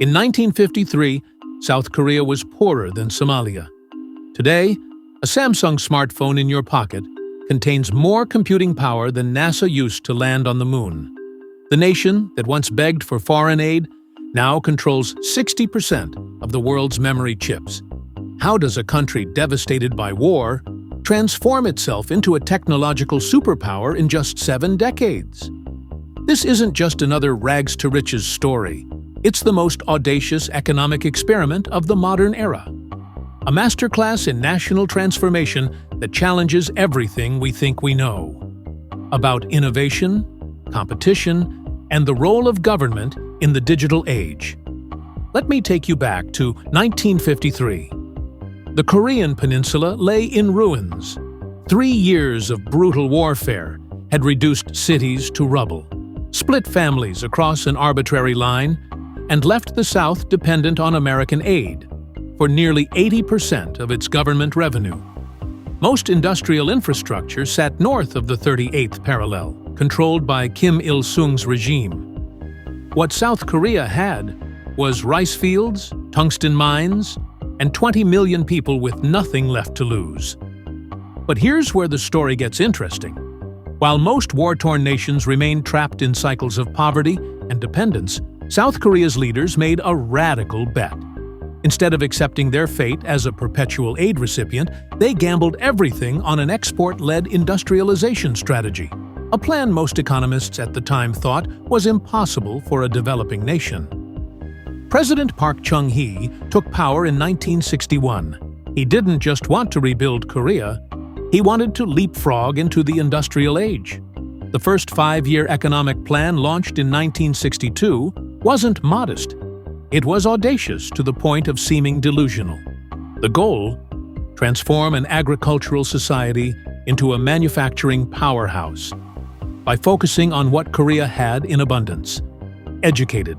In 1953, South Korea was poorer than Somalia. Today, a Samsung smartphone in your pocket contains more computing power than NASA used to land on the moon. The nation that once begged for foreign aid now controls 60% of the world's memory chips. How does a country devastated by war transform itself into a technological superpower in just 7 decades? This isn't just another rags-to-riches story. It's the most audacious economic experiment of the modern era. A masterclass in national transformation that challenges everything we think we know. About innovation, competition, and the role of government in the digital age. Let me take you back to 1953. The Korean peninsula lay in ruins. 3 years of brutal warfare had reduced cities to rubble, split families across an arbitrary line, and left the South dependent on American aid for nearly 80% of its government revenue. Most industrial infrastructure sat north of the 38th parallel, controlled by Kim Il-sung's regime. What South Korea had was rice fields, tungsten mines, and 20 million people with nothing left to lose. But here's where the story gets interesting. While most war-torn nations remained trapped in cycles of poverty and dependence, South Korea's leaders made a radical bet. Instead of accepting their fate as a perpetual aid recipient, they gambled everything on an export-led industrialization strategy, a plan most economists at the time thought was impossible for a developing nation. President Park Chung-hee took power in 1961. He didn't just want to rebuild Korea, he wanted to leapfrog into the industrial age. The first 5-year economic plan launched in 1962 wasn't modest. It was audacious to the point of seeming delusional. The goal? Transform an agricultural society into a manufacturing powerhouse by focusing on what Korea had in abundance: educated,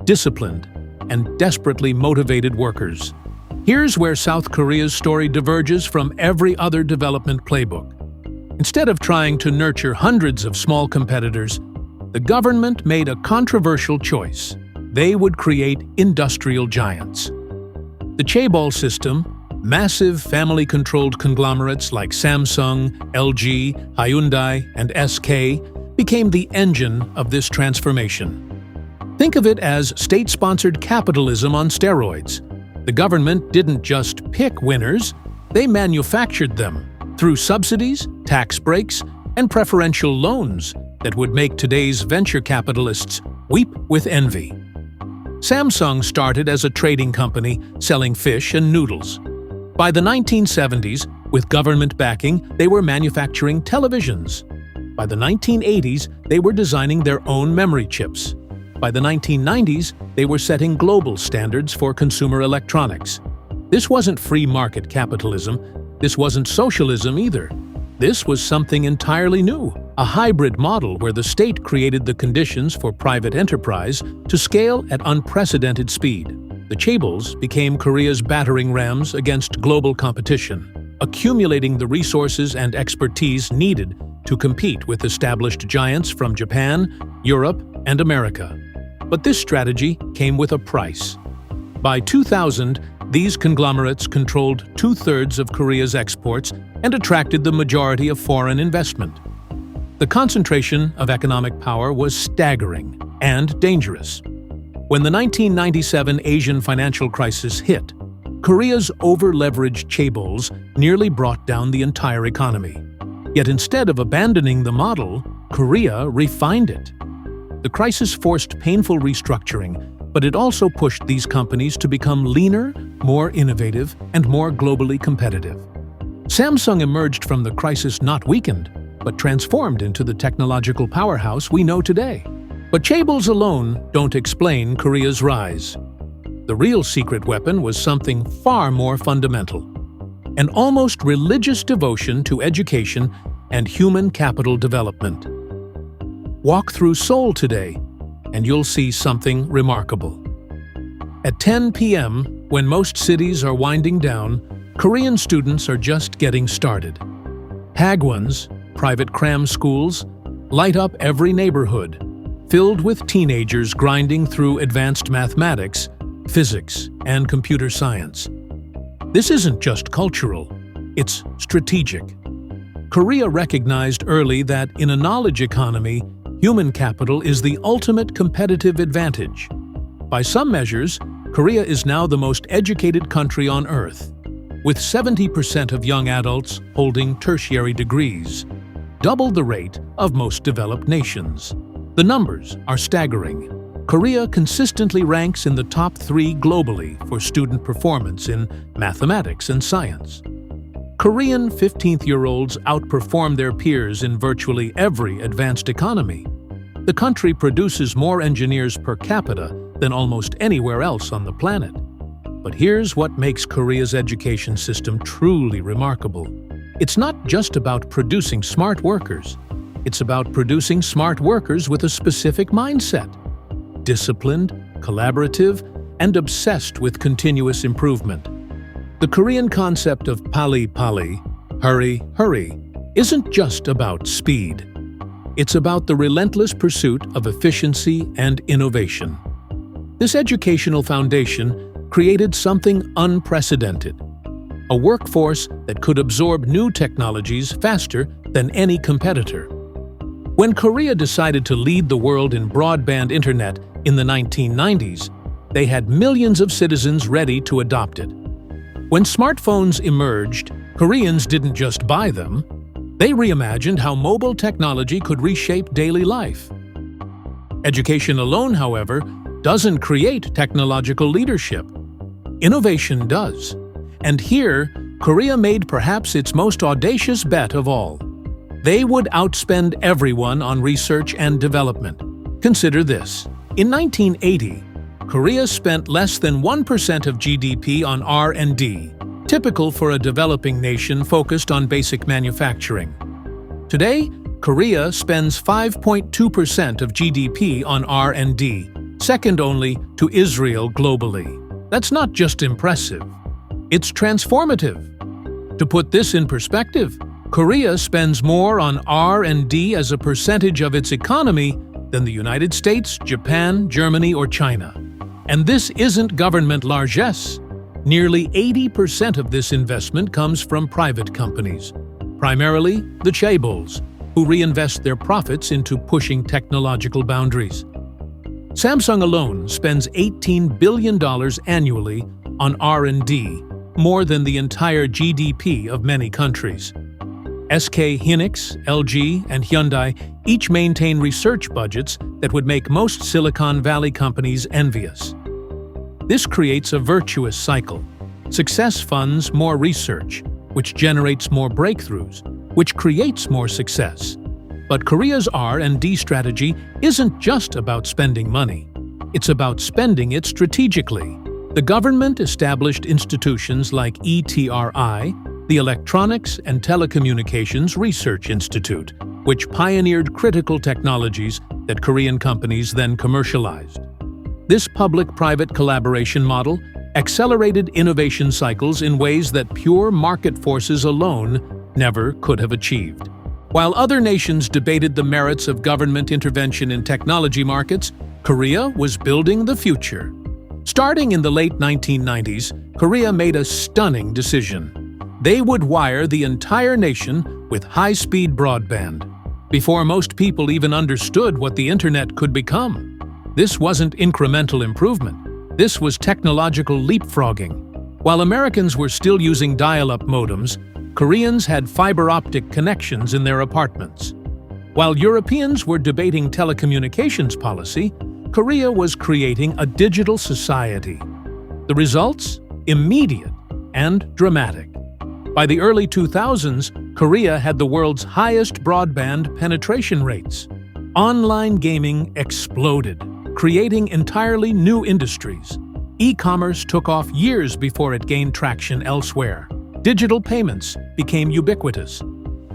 disciplined, and desperately motivated workers. Here's where South Korea's story diverges from every other development playbook. Instead of trying to nurture hundreds of small competitors, the government made a controversial choice. They would create industrial giants. The chaebol system, massive family-controlled conglomerates like Samsung, LG, Hyundai, and SK, became the engine of this transformation. Think of it as state-sponsored capitalism on steroids. The government didn't just pick winners, they manufactured them through subsidies, tax breaks, and preferential loans that would make today's venture capitalists weep with envy. Samsung started as a trading company selling fish and noodles. By the 1970s, with government backing, they were manufacturing televisions. By the 1980s, they were designing their own memory chips. By the 1990s, they were setting global standards for consumer electronics. This wasn't free market capitalism. This wasn't socialism either. This was something entirely new, a hybrid model where the state created the conditions for private enterprise to scale at unprecedented speed. The chaebols became Korea's battering rams against global competition, accumulating the resources and expertise needed to compete with established giants from Japan, Europe, and America. But this strategy came with a price. By 2000, these conglomerates controlled 2/3 of Korea's exports and attracted the majority of foreign investment. The concentration of economic power was staggering and dangerous. When the 1997 Asian financial crisis hit, Korea's over-leveraged chaebols nearly brought down the entire economy. Yet instead of abandoning the model, Korea refined it. The crisis forced painful restructuring, but it also pushed these companies to become leaner, more innovative, and more globally competitive. Samsung emerged from the crisis not weakened, but transformed into the technological powerhouse we know today. But chaebols alone don't explain Korea's rise. The real secret weapon was something far more fundamental: an almost religious devotion to education and human capital development. Walk through Seoul today, and you'll see something remarkable. At 10 p.m., when most cities are winding down, Korean students are just getting started. Hagwons, private cram schools, light up every neighborhood, filled with teenagers grinding through advanced mathematics physics, and computer science. This isn't just cultural, it's strategic. Korea recognized early that in a knowledge economy, human capital is the ultimate competitive advantage. By some measures, Korea is now the most educated country on Earth, with 70% of young adults holding tertiary degrees, double the rate of most developed nations. The numbers are staggering. Korea consistently ranks in the top 3 globally for student performance in mathematics and science. Korean 15th-year-olds outperform their peers in virtually every advanced economy. The country produces more engineers per capita than almost anywhere else on the planet. But here's what makes Korea's education system truly remarkable. It's not just about producing smart workers. It's about producing smart workers with a specific mindset. Disciplined, collaborative, and obsessed with continuous improvement. The Korean concept of pali, hurry, hurry, isn't just about speed. It's about the relentless pursuit of efficiency and innovation. This educational foundation created something unprecedented, a workforce that could absorb new technologies faster than any competitor. When Korea decided to lead the world in broadband internet in the 1990s, they had millions of citizens ready to adopt it. When smartphones emerged, Koreans didn't just buy them. They reimagined how mobile technology could reshape daily life. Education alone, however, doesn't create technological leadership. Innovation does. And here, Korea made perhaps its most audacious bet of all. They would outspend everyone on research and development. Consider this. In 1980, Korea spent less than 1% of GDP on R&D, typical for a developing nation focused on basic manufacturing. Today, Korea spends 5.2% of GDP on R&D, second only to Israel globally. That's not just impressive, it's transformative. To put this in perspective, Korea spends more on R&D as a percentage of its economy than the United States, Japan, Germany, or China. And this isn't government largesse. Nearly 80% of this investment comes from private companies, primarily the chaebols, who reinvest their profits into pushing technological boundaries. Samsung alone spends $18 billion annually on R&D, more than the entire GDP of many countries. SK Hynix, LG, and Hyundai each maintain research budgets that would make most Silicon Valley companies envious. This creates a virtuous cycle. Success funds more research, which generates more breakthroughs, which creates more success. But Korea's R&D strategy isn't just about spending money. It's about spending it strategically. The government established institutions like ETRI, the Electronics and Telecommunications Research Institute, which pioneered critical technologies that Korean companies then commercialized. This public-private collaboration model accelerated innovation cycles in ways that pure market forces alone never could have achieved. While other nations debated the merits of government intervention in technology markets, Korea was building the future. Starting in the late 1990s, Korea made a stunning decision. They would wire the entire nation with high-speed broadband, before most people even understood what the internet could become. This wasn't incremental improvement. This was technological leapfrogging. While Americans were still using dial-up modems, Koreans had fiber optic connections in their apartments. While Europeans were debating telecommunications policy, Korea was creating a digital society. The results? Immediate and dramatic. By the early 2000s, Korea had the world's highest broadband penetration rates. Online gaming exploded, creating entirely new industries. E-commerce took off years before it gained traction elsewhere. Digital payments became ubiquitous.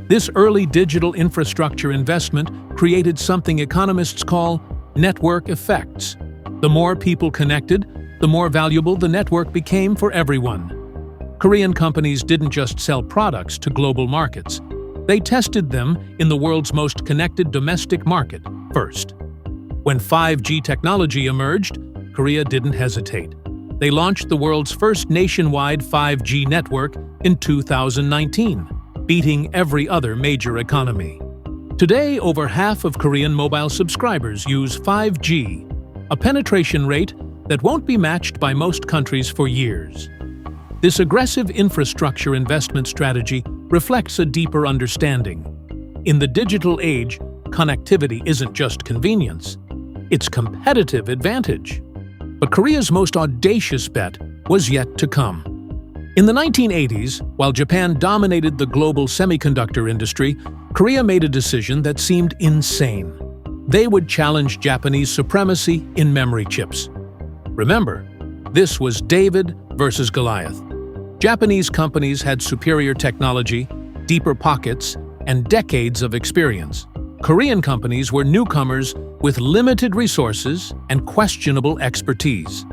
This early digital infrastructure investment created something economists call network effects. The more people connected, the more valuable the network became for everyone. Korean companies didn't just sell products to global markets. They tested them in the world's most connected domestic market first. When 5G technology emerged, Korea didn't hesitate. They launched the world's first nationwide 5G network in 2019, beating every other major economy. Today, over half of Korean mobile subscribers use 5G, a penetration rate that won't be matched by most countries for years. This aggressive infrastructure investment strategy reflects a deeper understanding. In the digital age, connectivity isn't just convenience, it's competitive advantage. But Korea's most audacious bet was yet to come. In the 1980s, while Japan dominated the global semiconductor industry, Korea made a decision that seemed insane. They would challenge Japanese supremacy in memory chips. Remember, this was David versus Goliath. Japanese companies had superior technology, deeper pockets, and decades of experience. Korean companies were newcomers with limited resources and questionable expertise.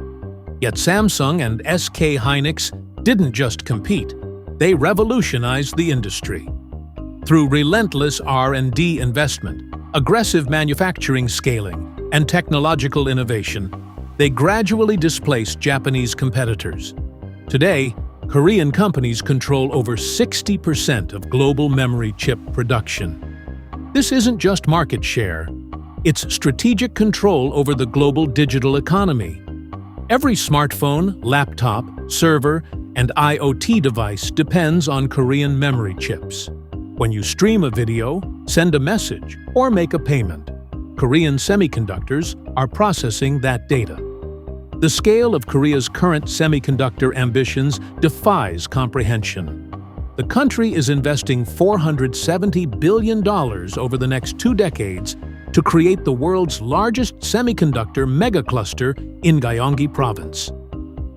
Yet Samsung and SK Hynix didn't just compete, they revolutionized the industry. Through relentless R&D investment, aggressive manufacturing scaling, and technological innovation, they gradually displaced Japanese competitors. Today, Korean companies control over 60% of global memory chip production. This isn't just market share, it's strategic control over the global digital economy. Every smartphone, laptop, server, and IoT device depends on Korean memory chips. When you stream a video, send a message, or make a payment, Korean semiconductors are processing that data. The scale of Korea's current semiconductor ambitions defies comprehension. The country is investing $470 billion over the next 2 decades to create the world's largest semiconductor megacluster in Gyeonggi Province.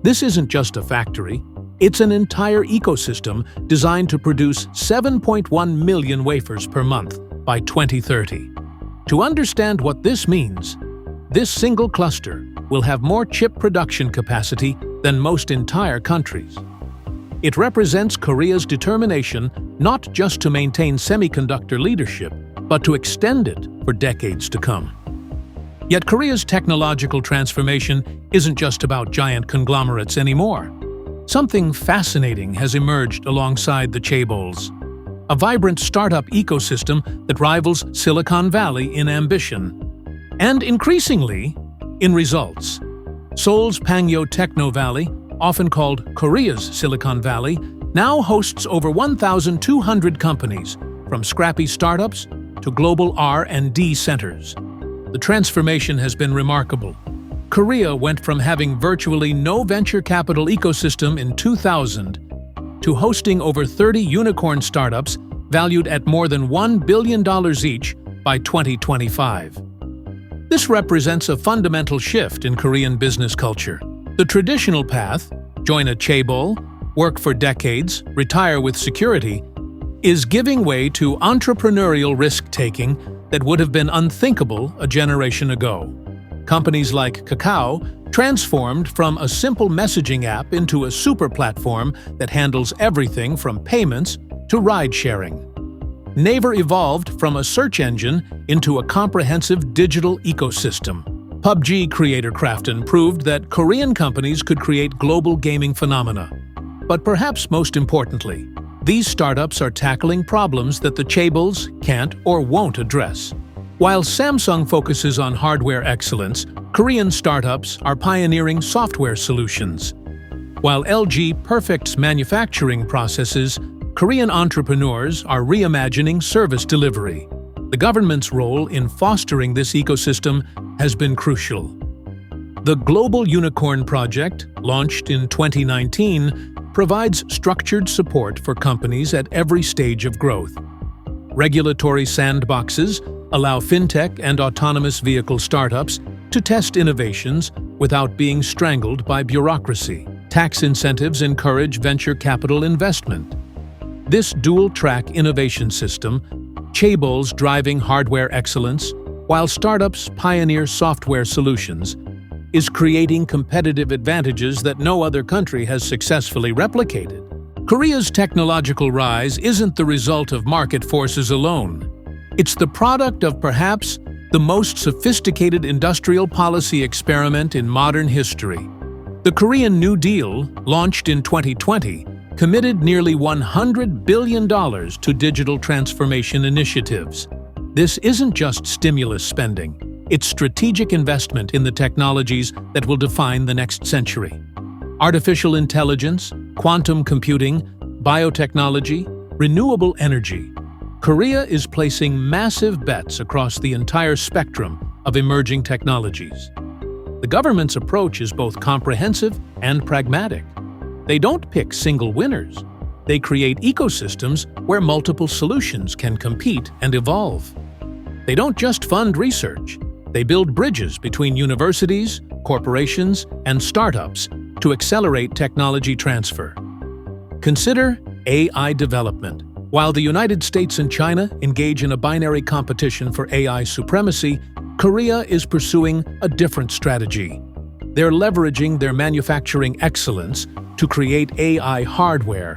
This isn't just a factory, it's an entire ecosystem designed to produce 7.1 million wafers per month by 2030. To understand what this means, this single cluster will have more chip production capacity than most entire countries. It represents Korea's determination not just to maintain semiconductor leadership, but to extend it for decades to come. Yet Korea's technological transformation isn't just about giant conglomerates anymore. Something fascinating has emerged alongside the chaebols. A vibrant startup ecosystem that rivals Silicon Valley in ambition. And increasingly, in results. Seoul's Pangyo Techno Valley, often called Korea's Silicon Valley, now hosts over 1,200 companies, from scrappy startups to global R&D centers. The transformation has been remarkable. Korea went from having virtually no venture capital ecosystem in 2000 to hosting over 30 unicorn startups valued at more than $1 billion each by 2025. This represents a fundamental shift in Korean business culture. The traditional path, join a chaebol, work for decades, retire with security, is giving way to entrepreneurial risk-taking that would have been unthinkable a generation ago. Companies like Kakao transformed from a simple messaging app into a super platform that handles everything from payments to ride-sharing. Naver evolved from a search engine into a comprehensive digital ecosystem. PUBG creator Krafton proved that Korean companies could create global gaming phenomena. But perhaps most importantly, these startups are tackling problems that the chaebols can't or won't address. While Samsung focuses on hardware excellence, Korean startups are pioneering software solutions. While LG perfects manufacturing processes, Korean entrepreneurs are reimagining service delivery. The government's role in fostering this ecosystem has been crucial. The Global Unicorn Project, launched in 2019, provides structured support for companies at every stage of growth. Regulatory sandboxes allow fintech and autonomous vehicle startups to test innovations without being strangled by bureaucracy. Tax incentives encourage venture capital investment. This dual-track innovation system, chaebols driving hardware excellence, while startups pioneer software solutions, is creating competitive advantages that no other country has successfully replicated. Korea's technological rise isn't the result of market forces alone. It's the product of perhaps the most sophisticated industrial policy experiment in modern history. The Korean New Deal, launched in 2020, committed nearly $100 billion to digital transformation initiatives. This isn't just stimulus spending, it's strategic investment in the technologies that will define the next century. Artificial intelligence, quantum computing, biotechnology, renewable energy. Korea is placing massive bets across the entire spectrum of emerging technologies. The government's approach is both comprehensive and pragmatic. They don't pick single winners. They create ecosystems where multiple solutions can compete and evolve. They don't just fund research. They build bridges between universities, corporations, and startups to accelerate technology transfer. Consider AI development. While the United States and China engage in a binary competition for AI supremacy, Korea is pursuing a different strategy. They're leveraging their manufacturing excellence to create AI hardware,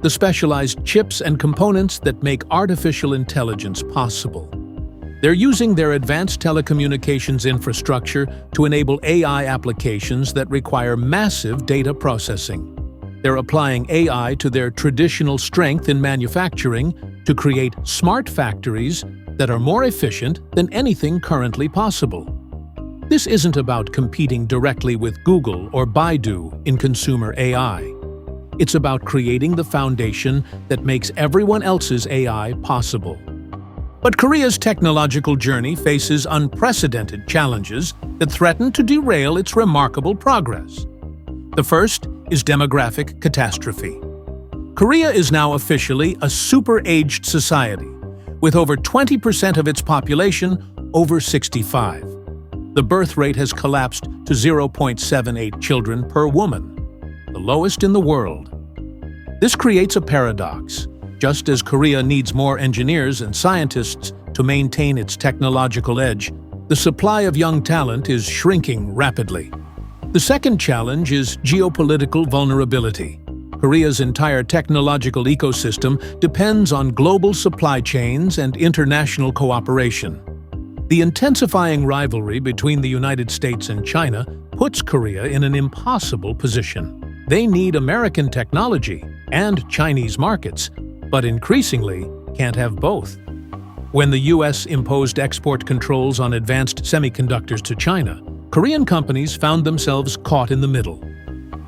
the specialized chips and components that make artificial intelligence possible. They're using their advanced telecommunications infrastructure to enable AI applications that require massive data processing. They're applying AI to their traditional strength in manufacturing to create smart factories that are more efficient than anything currently possible. This isn't about competing directly with Google or Baidu in consumer AI. It's about creating the foundation that makes everyone else's AI possible. But Korea's technological journey faces unprecedented challenges that threaten to derail its remarkable progress. The first is demographic catastrophe. Korea is now officially a super-aged society, with over 20% of its population over 65. The birth rate has collapsed to 0.78 children per woman, the lowest in the world. This creates a paradox. Just as Korea needs more engineers and scientists to maintain its technological edge, the supply of young talent is shrinking rapidly. The second challenge is geopolitical vulnerability. Korea's entire technological ecosystem depends on global supply chains and international cooperation. The intensifying rivalry between the United States and China puts Korea in an impossible position. They need American technology and Chinese markets, but increasingly can't have both. When the U.S. imposed export controls on advanced semiconductors to China, Korean companies found themselves caught in the middle.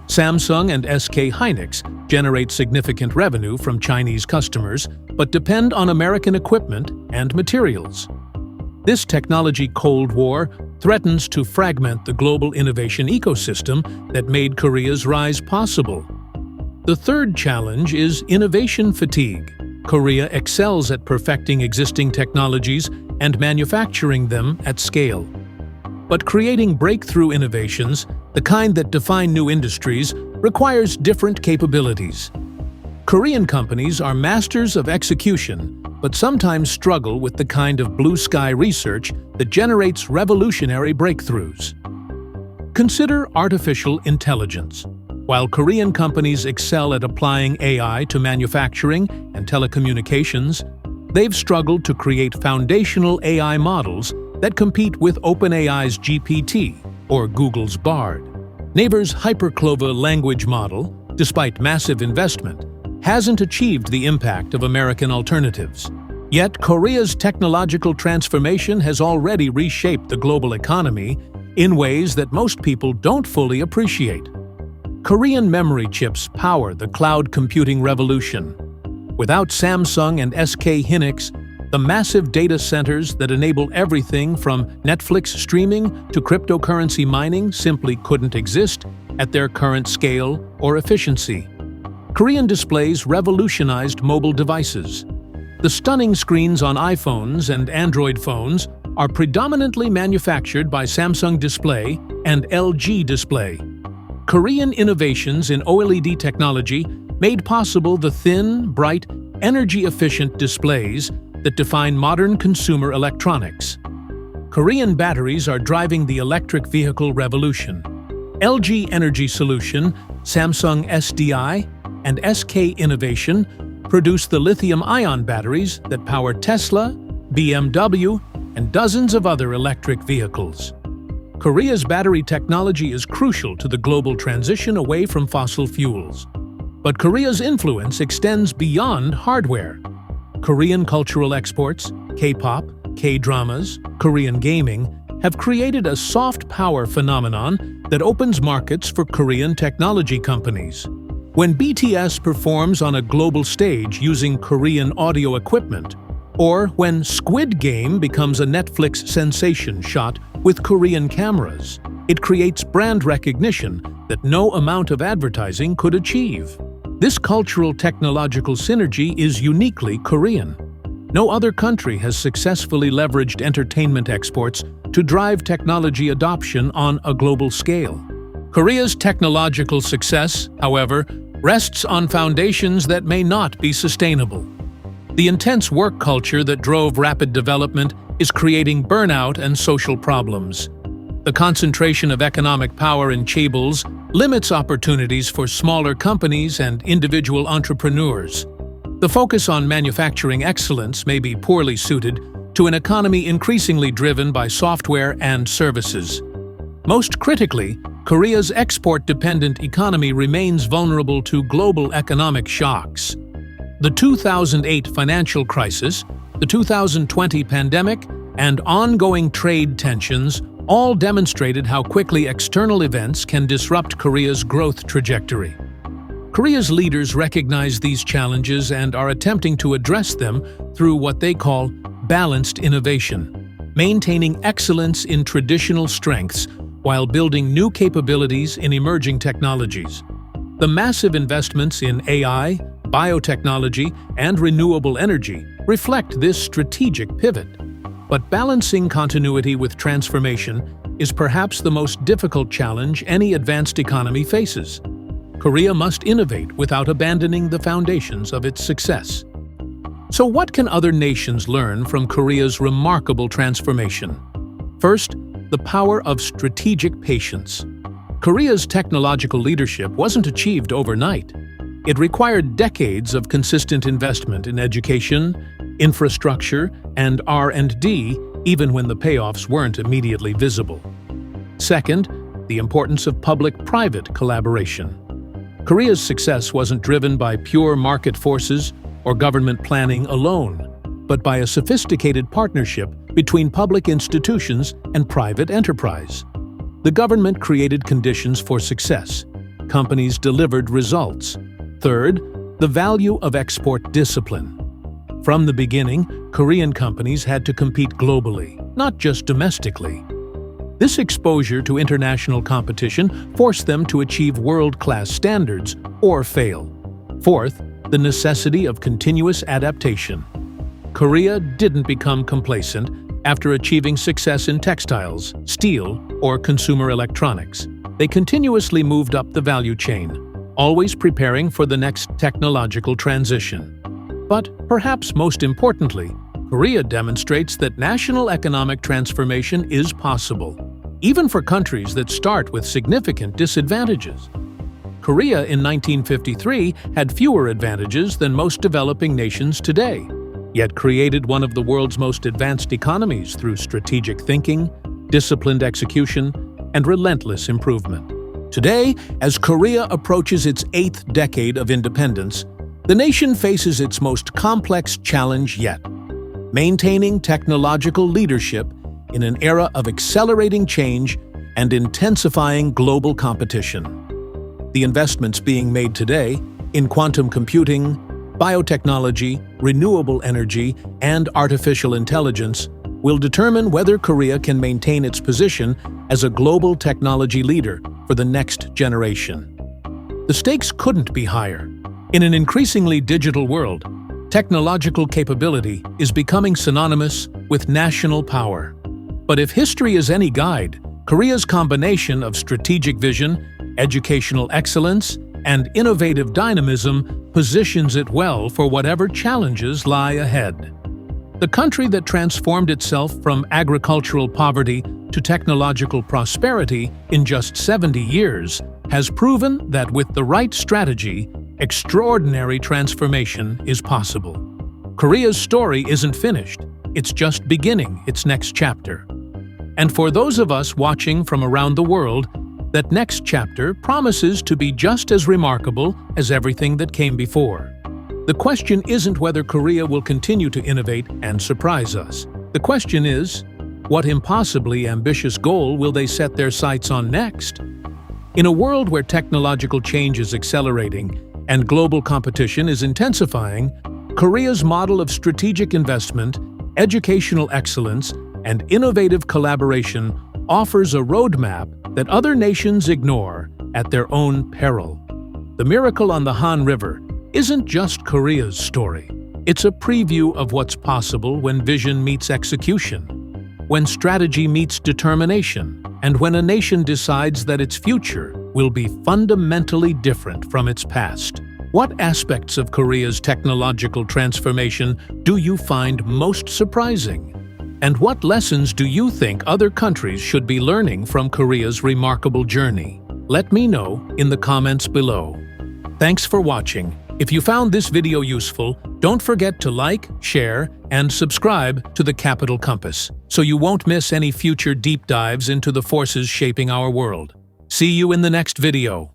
Samsung and SK Hynix generate significant revenue from Chinese customers, but depend on American equipment and materials. This technology Cold War threatens to fragment the global innovation ecosystem that made Korea's rise possible. The third challenge is innovation fatigue. Korea excels at perfecting existing technologies and manufacturing them at scale. But creating breakthrough innovations, the kind that define new industries, requires different capabilities. Korean companies are masters of execution, but sometimes struggle with the kind of blue-sky research that generates revolutionary breakthroughs. Consider artificial intelligence. While Korean companies excel at applying AI to manufacturing and telecommunications, they've struggled to create foundational AI models that compete with OpenAI's GPT or Google's Bard. Naver's Hyperclova language model, despite massive investment, hasn't achieved the impact of American alternatives. Yet Korea's technological transformation has already reshaped the global economy in ways that most people don't fully appreciate. Korean memory chips power the cloud computing revolution. Without Samsung and SK Hynix, the massive data centers that enable everything from Netflix streaming to cryptocurrency mining simply couldn't exist at their current scale or efficiency. Korean displays revolutionized mobile devices. The stunning screens on iPhones and Android phones are predominantly manufactured by Samsung Display and LG Display. Korean innovations in OLED technology made possible the thin, bright, energy-efficient displays that define modern consumer electronics. Korean batteries are driving the electric vehicle revolution. LG Energy Solution, Samsung SDI, and SK Innovation produce the lithium-ion batteries that power Tesla, BMW, and dozens of other electric vehicles. Korea's battery technology is crucial to the global transition away from fossil fuels. But Korea's influence extends beyond hardware. Korean cultural exports, K-pop, K-dramas, Korean gaming, have created a soft power phenomenon that opens markets for Korean technology companies. When BTS performs on a global stage using Korean audio equipment, or when Squid Game becomes a Netflix sensation shot with Korean cameras, it creates brand recognition that no amount of advertising could achieve. This cultural technological synergy is uniquely Korean. No other country has successfully leveraged entertainment exports to drive technology adoption on a global scale. Korea's technological success, however, rests on foundations that may not be sustainable. The intense work culture that drove rapid development is creating burnout and social problems. The concentration of economic power in chaebols limits opportunities for smaller companies and individual entrepreneurs. The focus on manufacturing excellence may be poorly suited to an economy increasingly driven by software and services. Most critically, Korea's export-dependent economy remains vulnerable to global economic shocks. The 2008 financial crisis, the 2020 pandemic, and ongoing trade tensions all demonstrated how quickly external events can disrupt Korea's growth trajectory. Korea's leaders recognize these challenges and are attempting to address them through what they call balanced innovation, maintaining excellence in traditional strengths while building new capabilities in emerging technologies. The massive investments in AI, biotechnology, and renewable energy reflect this strategic pivot. But balancing continuity with transformation is perhaps the most difficult challenge any advanced economy faces. Korea must innovate without abandoning the foundations of its success. So what can other nations learn from Korea's remarkable transformation? First, the power of strategic patience. Korea's technological leadership wasn't achieved overnight. It required decades of consistent investment in education, infrastructure, and R&D, even when the payoffs weren't immediately visible. Second, the importance of public-private collaboration. Korea's success wasn't driven by pure market forces or government planning alone, but by a sophisticated partnership between public institutions and private enterprise. The government created conditions for success. Companies delivered results. Third, the value of export discipline. From the beginning, Korean companies had to compete globally, not just domestically. This exposure to international competition forced them to achieve world-class standards or fail. Fourth, the necessity of continuous adaptation. Korea didn't become complacent after achieving success in textiles, steel, or consumer electronics. They continuously moved up the value chain, always preparing for the next technological transition. But perhaps most importantly, Korea demonstrates that national economic transformation is possible, even for countries that start with significant disadvantages. Korea in 1953 had fewer advantages than most developing nations today, yet created one of the world's most advanced economies through strategic thinking, disciplined execution, and relentless improvement. Today, as Korea approaches its 8th decade of independence, the nation faces its most complex challenge yet: maintaining technological leadership in an era of accelerating change and intensifying global competition. The investments being made today in quantum computing, biotechnology, renewable energy, and artificial intelligence will determine whether Korea can maintain its position as a global technology leader for the next generation. The stakes couldn't be higher. In an increasingly digital world, technological capability is becoming synonymous with national power. But if history is any guide, Korea's combination of strategic vision, educational excellence, and innovative dynamism positions it well for whatever challenges lie ahead. The country that transformed itself from agricultural poverty to technological prosperity in just 70 years has proven that with the right strategy, extraordinary transformation is possible. Korea's story isn't finished, it's just beginning its next chapter. And for those of us watching from around the world, that next chapter promises to be just as remarkable as everything that came before. The question isn't whether Korea will continue to innovate and surprise us. The question is, what impossibly ambitious goal will they set their sights on next? In a world where technological change is accelerating and global competition is intensifying, Korea's model of strategic investment, educational excellence, and innovative collaboration offers a roadmap that other nations ignore at their own peril. The miracle on the Han River isn't just Korea's story. It's a preview of what's possible when vision meets execution, when strategy meets determination, and when a nation decides that its future will be fundamentally different from its past. What aspects of Korea's technological transformation do you find most surprising? And what lessons do you think other countries should be learning from Korea's remarkable journey? Let me know in the comments below. Thanks for watching. If you found this video useful, don't forget to like, share, and subscribe to the Capital Compass so you won't miss any future deep dives into the forces shaping our world. See you in the next video.